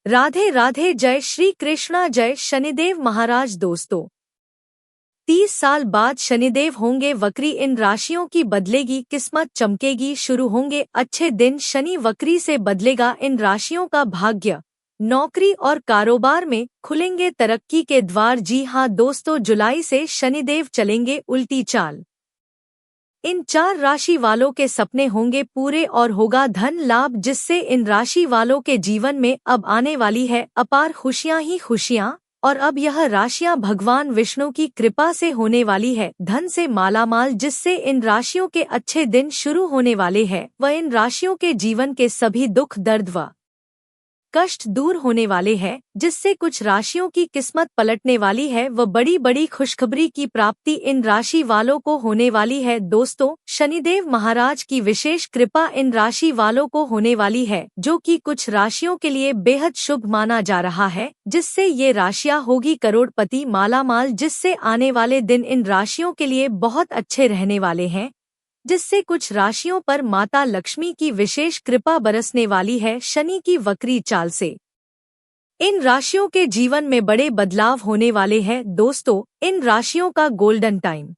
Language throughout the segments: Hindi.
राधे राधे। जय श्री कृष्णा। जय शनिदेव महाराज। दोस्तों, 30 साल बाद शनिदेव होंगे वक्री। इन राशियों की बदलेगी किस्मत, चमकेगी, शुरू होंगे अच्छे दिन। शनि वक्री से बदलेगा इन राशियों का भाग्य। नौकरी और कारोबार में खुलेंगे तरक्की के द्वार। जी हां दोस्तों, जुलाई से शनिदेव चलेंगे उल्टी चाल। इन 4 राशि वालों के सपने होंगे पूरे और होगा धन लाभ, जिससे इन राशि वालों के जीवन में अब आने वाली है अपार खुशियां ही खुशियां। और अब यह राशियां भगवान विष्णु की कृपा से होने वाली है धन से मालामाल, जिससे इन राशियों के अच्छे दिन शुरू होने वाले हैं व इन राशियों के जीवन के सभी दुख दर्द व कष्ट दूर होने वाले हैं, जिससे कुछ राशियों की किस्मत पलटने वाली है व बड़ी बड़ी खुशखबरी की प्राप्ति इन राशि वालों को होने वाली है। दोस्तों, शनिदेव महाराज की विशेष कृपा इन राशि वालों को होने वाली है, जो कि कुछ राशियों के लिए बेहद शुभ माना जा रहा है, जिससे ये राशियां होगी करोड़पति मालामाल, जिससे आने वाले दिन इन राशियों के लिए बहुत अच्छे रहने वाले हैं, जिससे कुछ राशियों पर माता लक्ष्मी की विशेष कृपा बरसने वाली है शनि की वक्री चाल से। इन राशियों के जीवन में बड़े बदलाव होने वाले हैं। दोस्तों, इन राशियों का गोल्डन टाइम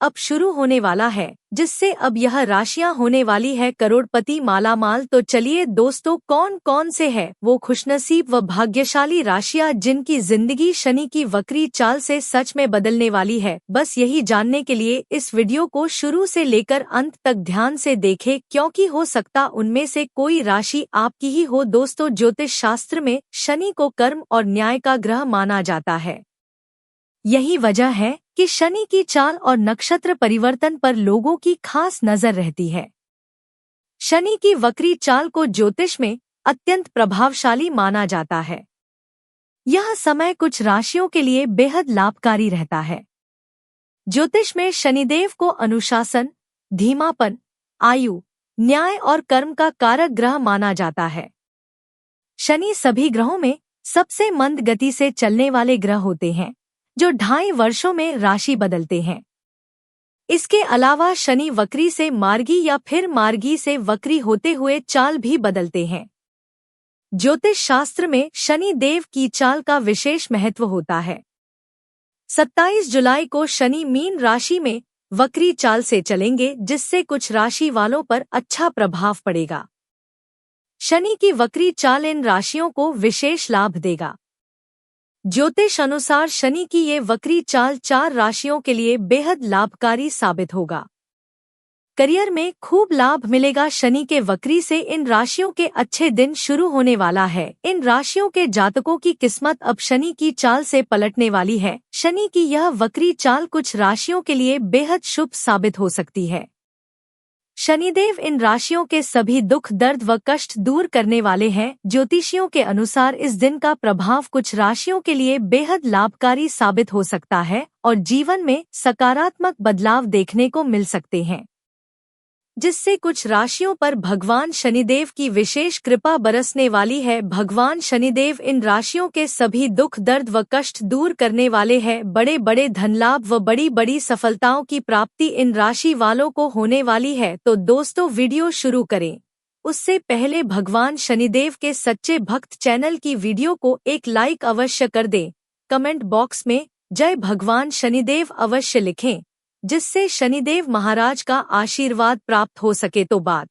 अब शुरू होने वाला है, जिससे अब यह राशियां होने वाली है करोड़पति मालामाल। तो चलिए दोस्तों, कौन कौन से है वो खुशनसीब व भाग्यशाली राशियां जिनकी जिंदगी शनि की वक्री चाल से सच में बदलने वाली है। बस यही जानने के लिए इस वीडियो को शुरू से लेकर अंत तक ध्यान से देखें, क्योंकि हो सकता उनमें से कोई राशि आपकी ही हो। दोस्तों, ज्योतिष शास्त्र में शनि को कर्म और न्याय का ग्रह माना जाता है। यही वजह है कि शनि की चाल और नक्षत्र परिवर्तन पर लोगों की खास नजर रहती है। शनि की वक्री चाल को ज्योतिष में अत्यंत प्रभावशाली माना जाता है। यह समय कुछ राशियों के लिए बेहद लाभकारी रहता है। ज्योतिष में शनिदेव को अनुशासन, धीमापन, आयु, न्याय और कर्म का कारक ग्रह माना जाता है। शनि सभी ग्रहों में सबसे मंद गति से चलने वाले ग्रह होते हैं, जो 2.5 वर्षों में राशि बदलते हैं। इसके अलावा शनि वक्री से मार्गी या फिर मार्गी से वक्री होते हुए चाल भी बदलते हैं। ज्योतिष शास्त्र में शनि देव की चाल का विशेष महत्व होता है। 27 जुलाई को शनि मीन राशि में वक्री चाल से चलेंगे, जिससे कुछ राशि वालों पर अच्छा प्रभाव पड़ेगा। शनि की वक्री चाल इन राशियों को विशेष लाभ देगा। ज्योतिष अनुसार शनि की ये वक्री चाल 4 राशियों के लिए बेहद लाभकारी साबित होगा। करियर में खूब लाभ मिलेगा। शनि के वक्री से इन राशियों के अच्छे दिन शुरू होने वाला है। इन राशियों के जातकों की किस्मत अब शनि की चाल से पलटने वाली है। शनि की यह वक्री चाल कुछ राशियों के लिए बेहद शुभ साबित हो सकती है। शनिदेव इन राशियों के सभी दुख दर्द व कष्ट दूर करने वाले हैं। ज्योतिषियों के अनुसार इस दिन का प्रभाव कुछ राशियों के लिए बेहद लाभकारी साबित हो सकता है और जीवन में सकारात्मक बदलाव देखने को मिल सकते हैं, जिससे कुछ राशियों पर भगवान शनिदेव की विशेष कृपा बरसने वाली है। भगवान शनिदेव इन राशियों के सभी दुख दर्द व कष्ट दूर करने वाले हैं। बड़े बड़े धन लाभ व बड़ी बड़ी सफलताओं की प्राप्ति इन राशि वालों को होने वाली है। तो दोस्तों, वीडियो शुरू करें उससे पहले भगवान शनिदेव के सच्चे भक्त चैनल की वीडियो को एक लाइक अवश्य कर दें। कमेंट बॉक्स में जय भगवान शनिदेव अवश्य लिखें, जिससे शनिदेव महाराज का आशीर्वाद प्राप्त हो सके। तो बात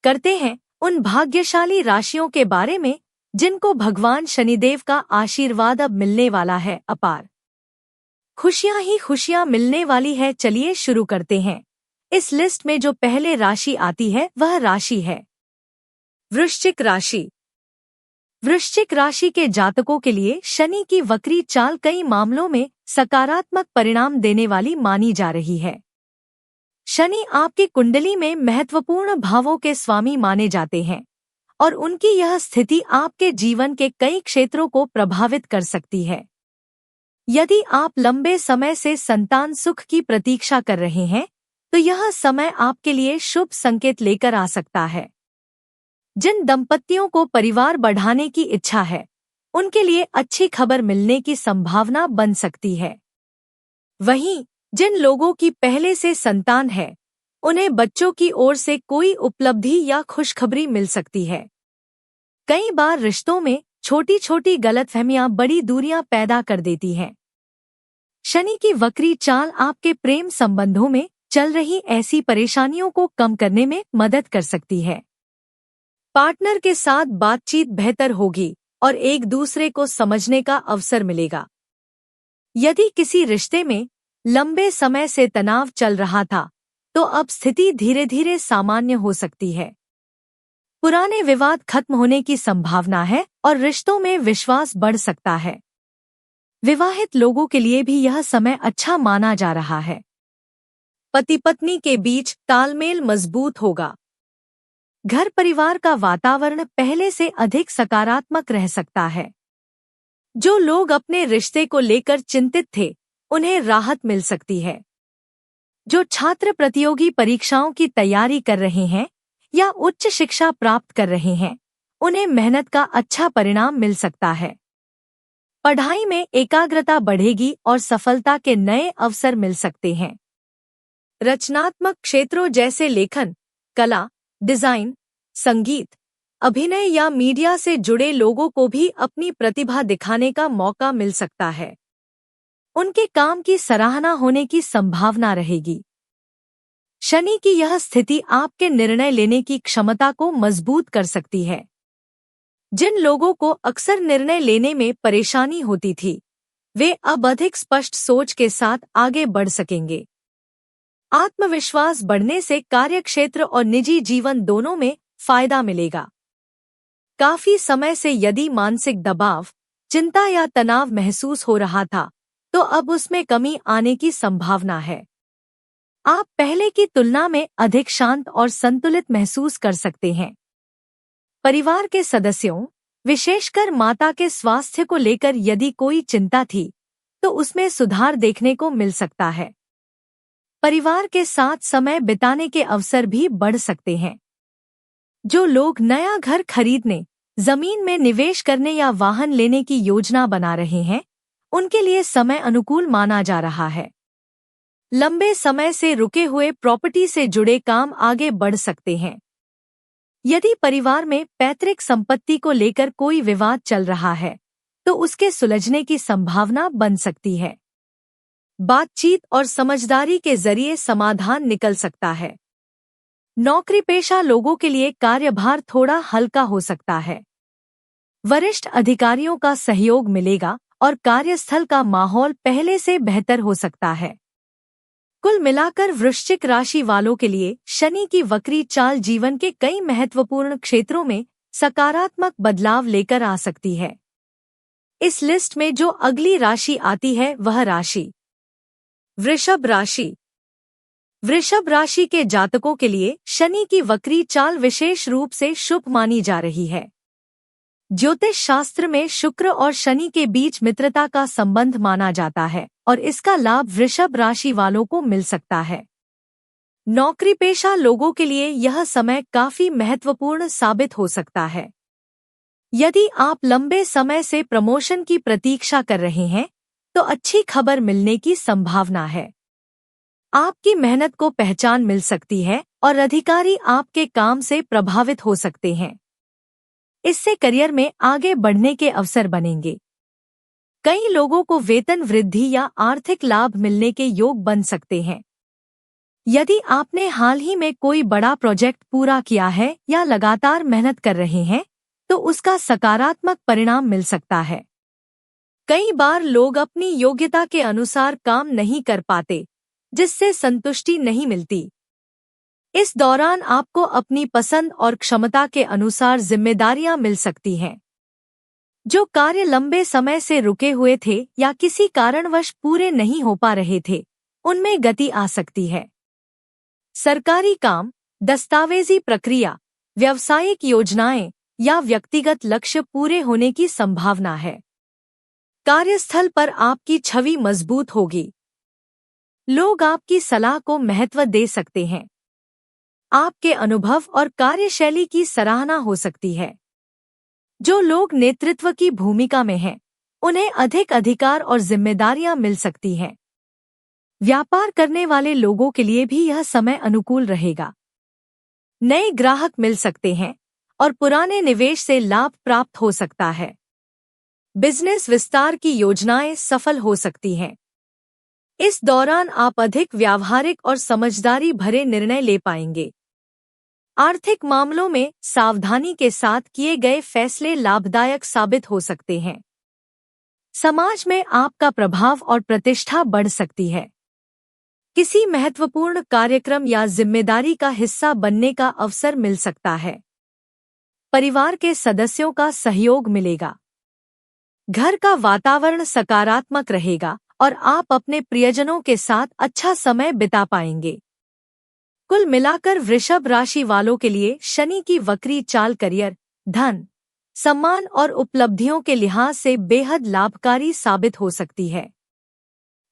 करते हैं उन भाग्यशाली राशियों के बारे में जिनको भगवान शनिदेव का आशीर्वाद अब मिलने वाला है। अपार खुशियां ही खुशियां मिलने वाली है। चलिए शुरू करते हैं। इस लिस्ट में जो पहले राशि आती है वह राशि है वृश्चिक राशि। वृश्चिक राशि के जातकों के लिए शनि की वक्री चाल कई मामलों में सकारात्मक परिणाम देने वाली मानी जा रही है। शनि आपकी कुंडली में महत्वपूर्ण भावों के स्वामी माने जाते हैं और उनकी यह स्थिति आपके जीवन के कई क्षेत्रों को प्रभावित कर सकती है। यदि आप लंबे समय से संतान सुख की प्रतीक्षा कर रहे हैं, तो यह समय आपके लिए शुभ संकेत लेकर आ सकता है। जिन दंपतियों को परिवार बढ़ाने की इच्छा है, उनके लिए अच्छी खबर मिलने की संभावना बन सकती है। वहीं जिन लोगों की पहले से संतान है, उन्हें बच्चों की ओर से कोई उपलब्धि या खुशखबरी मिल सकती है। कई बार रिश्तों में छोटी छोटी गलतफहमियां बड़ी दूरियां पैदा कर देती हैं। शनि की वक्री चाल आपके प्रेम संबंधों में चल रही ऐसी परेशानियों को कम करने में मदद कर सकती है। पार्टनर के साथ बातचीत बेहतर होगी और एक दूसरे को समझने का अवसर मिलेगा। यदि किसी रिश्ते में लंबे समय से तनाव चल रहा था, तो अब स्थिति धीरे धीरे सामान्य हो सकती है। पुराने विवाद खत्म होने की संभावना है और रिश्तों में विश्वास बढ़ सकता है। विवाहित लोगों के लिए भी यह समय अच्छा माना जा रहा है। पति पत्नी के बीच तालमेल मजबूत होगा। घर परिवार का वातावरण पहले से अधिक सकारात्मक रह सकता है। जो लोग अपने रिश्ते को लेकर चिंतित थे, उन्हें राहत मिल सकती है। जो छात्र प्रतियोगी परीक्षाओं की तैयारी कर रहे हैं या उच्च शिक्षा प्राप्त कर रहे हैं, उन्हें मेहनत का अच्छा परिणाम मिल सकता है। पढ़ाई में एकाग्रता बढ़ेगी और सफलता के नए अवसर मिल सकते हैं। रचनात्मक क्षेत्रों जैसे लेखन, कला, डिजाइन, संगीत, अभिनय या मीडिया से जुड़े लोगों को भी अपनी प्रतिभा दिखाने का मौका मिल सकता है। उनके काम की सराहना होने की संभावना रहेगी। शनि की यह स्थिति आपके निर्णय लेने की क्षमता को मजबूत कर सकती है। जिन लोगों को अक्सर निर्णय लेने में परेशानी होती थी, वे अब अधिक स्पष्ट सोच के साथ आगे बढ़ सकेंगे। आत्मविश्वास बढ़ने से कार्यक्षेत्र और निजी जीवन दोनों में फायदा मिलेगा। काफी समय से यदि मानसिक दबाव, चिंता या तनाव महसूस हो रहा था, तो अब उसमें कमी आने की संभावना है। आप पहले की तुलना में अधिक शांत और संतुलित महसूस कर सकते हैं। परिवार के सदस्यों, विशेषकर माता के स्वास्थ्य को लेकर यदि कोई चिंता थी, तो उसमें सुधार देखने को मिल सकता है। परिवार के साथ समय बिताने के अवसर भी बढ़ सकते हैं। जो लोग नया घर खरीदने, जमीन में निवेश करने या वाहन लेने की योजना बना रहे हैं, उनके लिए समय अनुकूल माना जा रहा है। लंबे समय से रुके हुए प्रॉपर्टी से जुड़े काम आगे बढ़ सकते हैं। यदि परिवार में पैतृक संपत्ति को लेकर कोई विवाद चल रहा है, तो उसके सुलझने की संभावना बन सकती है। बातचीत और समझदारी के जरिए समाधान निकल सकता है। नौकरी पेशा लोगों के लिए कार्यभार थोड़ा हल्का हो सकता है। वरिष्ठ अधिकारियों का सहयोग मिलेगा और कार्यस्थल का माहौल पहले से बेहतर हो सकता है। कुल मिलाकर वृश्चिक राशि वालों के लिए शनि की वक्री चाल जीवन के कई महत्वपूर्ण क्षेत्रों में सकारात्मक बदलाव लेकर आ सकती है। इस लिस्ट में जो अगली राशि आती है वह राशि वृषभ राशि। वृषभ राशि के जातकों के लिए शनि की वक्री चाल विशेष रूप से शुभ मानी जा रही है। ज्योतिष शास्त्र में शुक्र और शनि के बीच मित्रता का संबंध माना जाता है और इसका लाभ वृषभ राशि वालों को मिल सकता है। नौकरी पेशा लोगों के लिए यह समय काफी महत्वपूर्ण साबित हो सकता है। यदि आप लंबे समय से प्रमोशन की प्रतीक्षा कर रहे हैं, तो अच्छी खबर मिलने की संभावना है। आपकी मेहनत को पहचान मिल सकती है और अधिकारी आपके काम से प्रभावित हो सकते हैं। इससे करियर में आगे बढ़ने के अवसर बनेंगे। कई लोगों को वेतन वृद्धि या आर्थिक लाभ मिलने के योग बन सकते हैं। यदि आपने हाल ही में कोई बड़ा प्रोजेक्ट पूरा किया है या लगातार मेहनत कर रहे हैं, तो उसका सकारात्मक परिणाम मिल सकता है। कई बार लोग अपनी योग्यता के अनुसार काम नहीं कर पाते, जिससे संतुष्टि नहीं मिलती। इस दौरान आपको अपनी पसंद और क्षमता के अनुसार जिम्मेदारियां मिल सकती हैं। जो कार्य लंबे समय से रुके हुए थे या किसी कारणवश पूरे नहीं हो पा रहे थे, उनमें गति आ सकती है। सरकारी काम, दस्तावेजी प्रक्रिया, व्यावसायिक योजनाएं या व्यक्तिगत लक्ष्य पूरे होने की संभावना है। कार्यस्थल पर आपकी छवि मजबूत होगी। लोग आपकी सलाह को महत्व दे सकते हैं। आपके अनुभव और कार्यशैली की सराहना हो सकती है। जो लोग नेतृत्व की भूमिका में हैं, उन्हें अधिक अधिकार और जिम्मेदारियां मिल सकती हैं। व्यापार करने वाले लोगों के लिए भी यह समय अनुकूल रहेगा। नए ग्राहक मिल सकते हैं और पुराने निवेश से लाभ प्राप्त हो सकता है। बिजनेस विस्तार की योजनाएं सफल हो सकती हैं। इस दौरान आप अधिक व्यावहारिक और समझदारी भरे निर्णय ले पाएंगे। आर्थिक मामलों में सावधानी के साथ किए गए फैसले लाभदायक साबित हो सकते हैं। समाज में आपका प्रभाव और प्रतिष्ठा बढ़ सकती है। किसी महत्वपूर्ण कार्यक्रम या जिम्मेदारी का हिस्सा बनने का अवसर मिल सकता है। परिवार के सदस्यों का सहयोग मिलेगा। घर का वातावरण सकारात्मक रहेगा और आप अपने प्रियजनों के साथ अच्छा समय बिता पाएंगे। कुल मिलाकर वृषभ राशि वालों के लिए शनि की वक्री चाल करियर, धन, सम्मान और उपलब्धियों के लिहाज से बेहद लाभकारी साबित हो सकती है।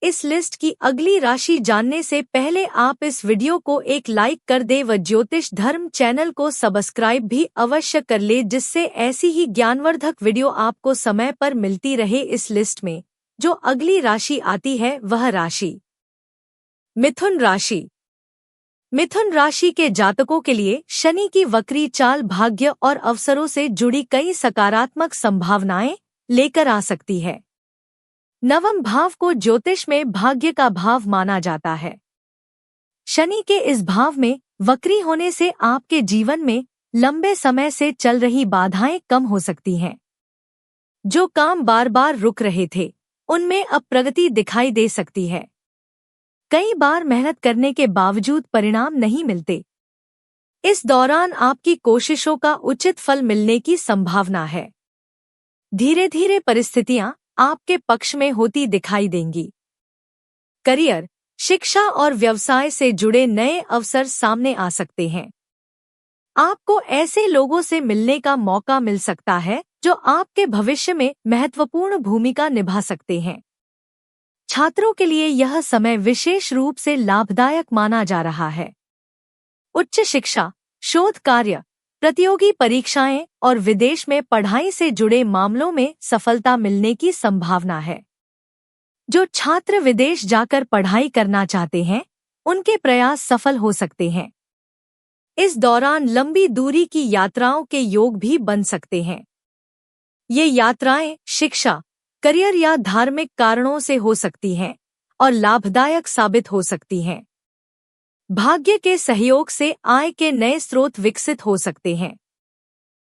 इस लिस्ट की अगली राशि जानने से पहले आप इस वीडियो को एक लाइक कर दें व ज्योतिष धर्म चैनल को सब्सक्राइब भी अवश्य कर ले, जिससे ऐसी ही ज्ञानवर्धक वीडियो आपको समय पर मिलती रहे। इस लिस्ट में जो अगली राशि आती है वह राशि मिथुन राशि। मिथुन राशि के जातकों के लिए शनि की वक्री चाल भाग्य और अवसरों से जुड़ी कई सकारात्मक संभावनाएं लेकर आ सकती है। नवम भाव को ज्योतिष में भाग्य का भाव माना जाता है। शनि के इस भाव में वक्री होने से आपके जीवन में लंबे समय से चल रही बाधाएं कम हो सकती हैं। जो काम बार बार रुक रहे थे उनमें अब प्रगति दिखाई दे सकती है। कई बार मेहनत करने के बावजूद परिणाम नहीं मिलते। इस दौरान आपकी कोशिशों का उचित फल मिलने की संभावना है। धीरे धीरे परिस्थितियां आपके पक्ष में होती दिखाई देंगी। करियर, शिक्षा और व्यवसाय से जुड़े नए अवसर सामने आ सकते हैं। आपको ऐसे लोगों से मिलने का मौका मिल सकता है जो आपके भविष्य में महत्वपूर्ण भूमिका निभा सकते हैं। छात्रों के लिए यह समय विशेष रूप से लाभदायक माना जा रहा है। उच्च शिक्षा, शोध कार्य, प्रतियोगी परीक्षाएं और विदेश में पढ़ाई से जुड़े मामलों में सफलता मिलने की संभावना है। जो छात्र विदेश जाकर पढ़ाई करना चाहते हैं उनके प्रयास सफल हो सकते हैं। इस दौरान लंबी दूरी की यात्राओं के योग भी बन सकते हैं। ये यात्राएं शिक्षा, करियर या धार्मिक कारणों से हो सकती हैं और लाभदायक साबित हो सकती हैं। भाग्य के सहयोग से आय के नए स्रोत विकसित हो सकते हैं।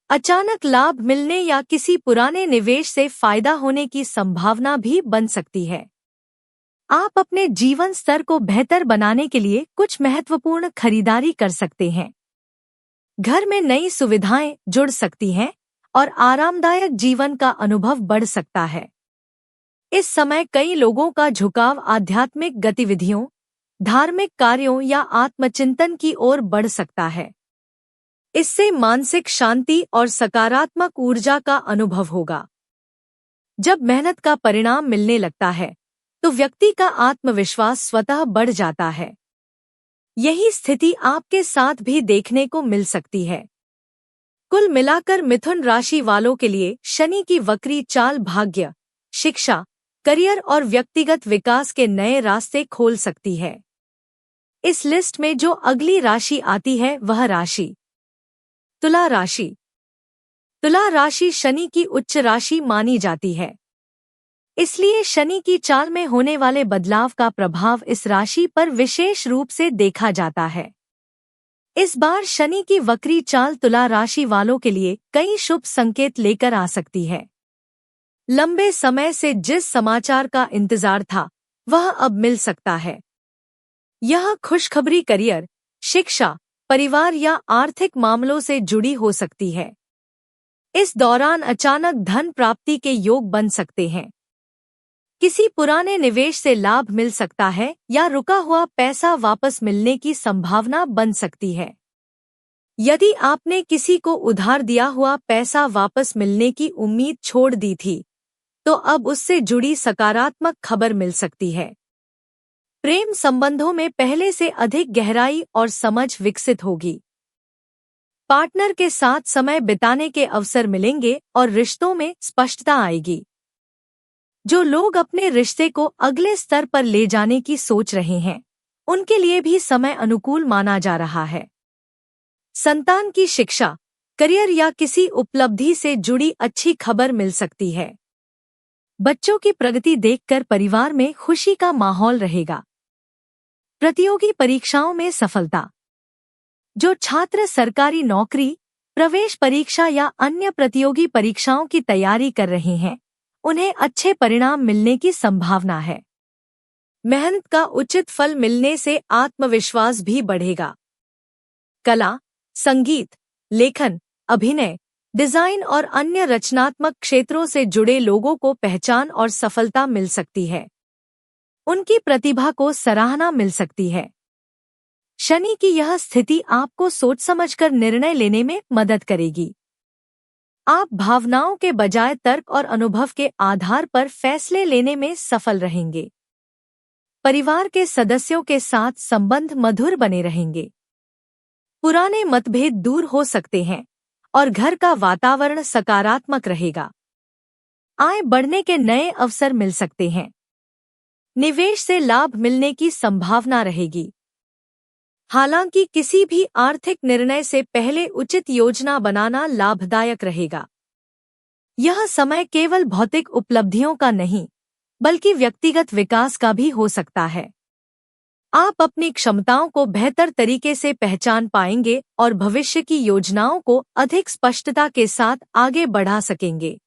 अचानक लाभ मिलने या किसी पुराने निवेश से फायदा होने की संभावना भी बन सकती है। आप अपने जीवन स्तर को बेहतर बनाने के लिए कुछ महत्वपूर्ण खरीदारी कर सकते हैं। घर में नई सुविधाएं जुड़ सकती हैं और आरामदायक जीवन का अनुभव बढ़ सकता है। इस समय कई लोगों का झुकाव आध्यात्मिक गतिविधियों, धार्मिक कार्यों या आत्मचिंतन की ओर बढ़ सकता है। इससे मानसिक शांति और सकारात्मक ऊर्जा का अनुभव होगा। जब मेहनत का परिणाम मिलने लगता है तो व्यक्ति का आत्मविश्वास स्वतः बढ़ जाता है। यही स्थिति आपके साथ भी देखने को मिल सकती है। कुल मिलाकर मिथुन राशि वालों के लिए शनि की वक्री चाल भाग्य, शिक्षा, करियर और व्यक्तिगत विकास के नए रास्ते खोल सकती है। इस लिस्ट में जो अगली राशि आती है वह राशि तुला राशि। तुला राशि शनि की उच्च राशि मानी जाती है, इसलिए शनि की चाल में होने वाले बदलाव का प्रभाव इस राशि पर विशेष रूप से देखा जाता है। इस बार शनि की वक्री चाल तुला राशि वालों के लिए कई शुभ संकेत लेकर आ सकती है। लंबे समय से जिस समाचार का इंतजार था वह अब मिल सकता है। यह खुशखबरी करियर, शिक्षा, परिवार या आर्थिक मामलों से जुड़ी हो सकती है। इस दौरान अचानक धन प्राप्ति के योग बन सकते हैं। किसी पुराने निवेश से लाभ मिल सकता है या रुका हुआ पैसा वापस मिलने की संभावना बन सकती है। यदि आपने किसी को उधार दिया हुआ पैसा वापस मिलने की उम्मीद छोड़ दी थी तो अब उससे जुड़ी सकारात्मक खबर मिल सकती है। प्रेम संबंधों में पहले से अधिक गहराई और समझ विकसित होगी। पार्टनर के साथ समय बिताने के अवसर मिलेंगे और रिश्तों में स्पष्टता आएगी। जो लोग अपने रिश्ते को अगले स्तर पर ले जाने की सोच रहे हैं उनके लिए भी समय अनुकूल माना जा रहा है। संतान की शिक्षा, करियर या किसी उपलब्धि से जुड़ी अच्छी खबर मिल सकती है। बच्चों की प्रगति देखकर परिवार में खुशी का माहौल रहेगा। प्रतियोगी परीक्षाओं में सफलता। जो छात्र सरकारी नौकरी, प्रवेश परीक्षा या अन्य प्रतियोगी परीक्षाओं की तैयारी कर रहे हैं, उन्हें अच्छे परिणाम मिलने की संभावना है। मेहनत का उचित फल मिलने से आत्मविश्वास भी बढ़ेगा। कला, संगीत, लेखन, अभिनय, डिजाइन और अन्य रचनात्मक क्षेत्रों से जुड़े लोगों को पहचान और सफलता मिल सकती है। उनकी प्रतिभा को सराहना मिल सकती है। शनि की यह स्थिति आपको सोच समझकर निर्णय लेने में मदद करेगी। आप भावनाओं के बजाय तर्क और अनुभव के आधार पर फैसले लेने में सफल रहेंगे। परिवार के सदस्यों के साथ संबंध मधुर बने रहेंगे। पुराने मतभेद दूर हो सकते हैं और घर का वातावरण सकारात्मक रहेगा। आय बढ़ने के नए अवसर मिल सकते हैं। निवेश से लाभ मिलने की संभावना रहेगी। हालांकि किसी भी आर्थिक निर्णय से पहले उचित योजना बनाना लाभदायक रहेगा। यह समय केवल भौतिक उपलब्धियों का नहीं, बल्कि व्यक्तिगत विकास का भी हो सकता है। आप अपनी क्षमताओं को बेहतर तरीके से पहचान पाएंगे और भविष्य की योजनाओं को अधिक स्पष्टता के साथ आगे बढ़ा सकेंगे।